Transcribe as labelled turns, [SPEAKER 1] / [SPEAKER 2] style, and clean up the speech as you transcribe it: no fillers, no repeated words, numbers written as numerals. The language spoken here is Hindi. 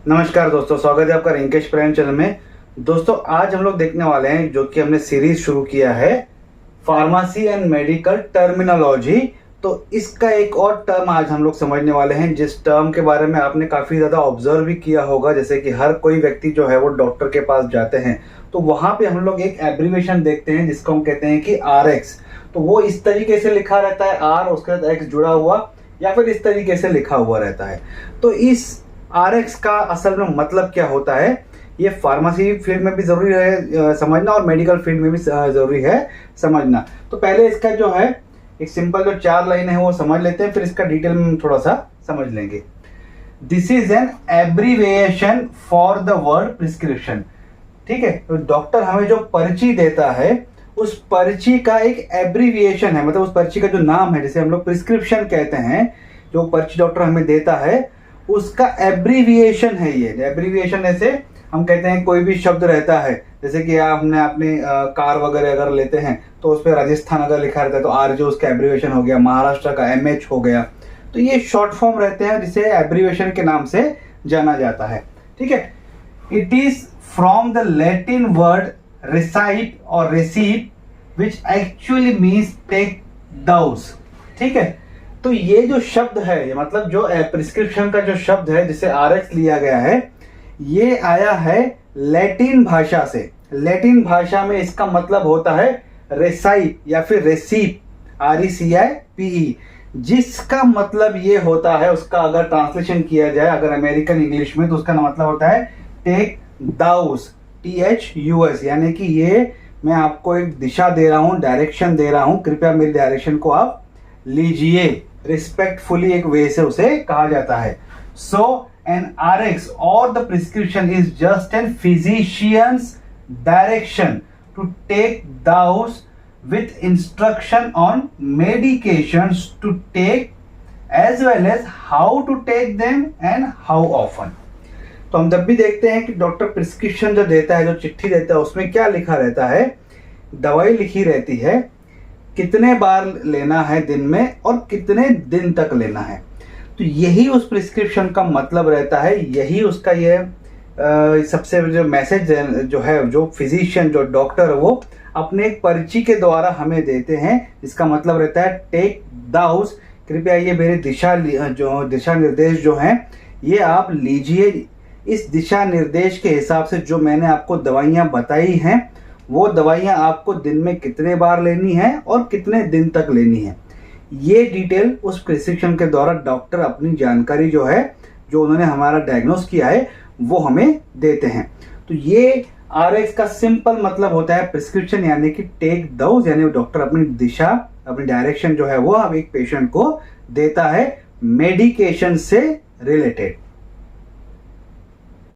[SPEAKER 1] नमस्कार दोस्तों, स्वागत है आपका रिंकेश प्राइम चैनल में। दोस्तों आज हम लोग देखने वाले हैं जो कि हमने सीरीज शुरू किया है फार्मेसी एंड मेडिकल टर्मिनोलॉजी। तो इसका एक और टर्म आज हम लोग समझने वाले हैं, जिस टर्म के बारे में आपने काफ़ी ज़्यादा ऑब्जर्व भी किया होगा। जैसे कि हर कोई व्यक्ति जो है वो डॉक्टर के पास जाते हैं तो वहाँ पे हम लोग एक एब्रीविएशन देखते हैं जिसको हम कहते हैं कि RX। तो वो इस तरीके से लिखा रहता है, R उसके साथ X जुड़ा हुआ, या फिर इस तरीके से लिखा हुआ रहता है। तो इस RX का असल में मतलब क्या होता है, ये फार्मेसी फील्ड में भी ज़रूरी है समझना और मेडिकल फील्ड में भी ज़रूरी है समझना। तो पहले इसका जो है एक सिंपल जो 4 लाइन है वो समझ लेते हैं, फिर इसका डिटेल में थोड़ा सा समझ लेंगे। This is an abbreviation for the word prescription. ठीक है, तो डॉक्टर हमें जो पर्ची देता है उस पर्ची का एक एब्रीविएशन है, मतलब उस पर्ची का जो नाम है, जैसे हम लोग प्रिस्क्रिप्शन कहते हैं, जो पर्ची डॉक्टर हमें देता है उसका एब्रीविएशन है ये। एब्रीविएशन ऐसे हम कहते हैं कोई भी शब्द रहता है, जैसे कि आपने अपने कार वगैरह अगर लेते हैं तो उस पर राजस्थान अगर लिखा रहता है तो आर जो उसका एब्रीविएशन हो गया, महाराष्ट्र का MH हो गया। तो ये शॉर्ट फॉर्म रहते हैं जिसे एब्रीविएशन के नाम से जाना जाता है। ठीक है, it is from the Latin word recite और receive which actually means take thou. ठीक है, तो ये जो शब्द है, मतलब जो प्रिस्क्रिप्शन का जो शब्द है जिसे RX लिया गया है, ये आया है लैटिन भाषा से। लैटिन भाषा में इसका मतलब होता है रेसाइप या फिर रेसीप, RECIPE, जिसका मतलब ये होता है, उसका अगर ट्रांसलेशन किया जाए अगर अमेरिकन इंग्लिश में, तो उसका मतलब होता है टेक दाउस, THUS, यानी कि ये मैं आपको एक दिशा दे रहा हूं, डायरेक्शन दे रहा हूं, कृपया मेरी डायरेक्शन को आप लीजिए। रिस्पेक्टफुली एक वे से उसे कहा जाता है। सो एन RX और the prescription is just an physician's direction to take dose with instruction on medications to take as well as how to take them and how often। तो हम जब भी देखते हैं कि डॉक्टर प्रिस्क्रिप्शन जो देता है, जो चिट्ठी देता है, उसमें क्या लिखा रहता है, दवाई लिखी रहती है, कितने बार लेना है दिन में और कितने दिन तक लेना है। तो यही उस प्रिस्क्रिप्शन का मतलब रहता है, यही उसका ये सबसे जो मैसेज जो है, जो फिजिशियन जो डॉक्टर है वो अपने एक पर्ची के द्वारा हमें देते हैं, जिसका मतलब रहता है टेक दाउस, कृपया ये मेरे दिशा निर्देश जो हैं ये आप लीजिए। इस दिशा निर्देश के हिसाब से जो मैंने आपको दवाइयाँ बताई हैं वो दवाइयाँ आपको दिन में कितने बार लेनी है और कितने दिन तक लेनी है, ये डिटेल उस प्रिस्क्रिप्शन के द्वारा डॉक्टर अपनी जानकारी जो है, जो उन्होंने हमारा डायग्नोस किया है, वो हमें देते हैं। तो ये RX का सिंपल मतलब होता है प्रिस्क्रिप्शन, यानी कि टेक दाउस, यानी डॉक्टर अपनी दिशा, अपनी डायरेक्शन जो है वो अब एक पेशेंट को देता है मेडिकेशन से रिलेटेड।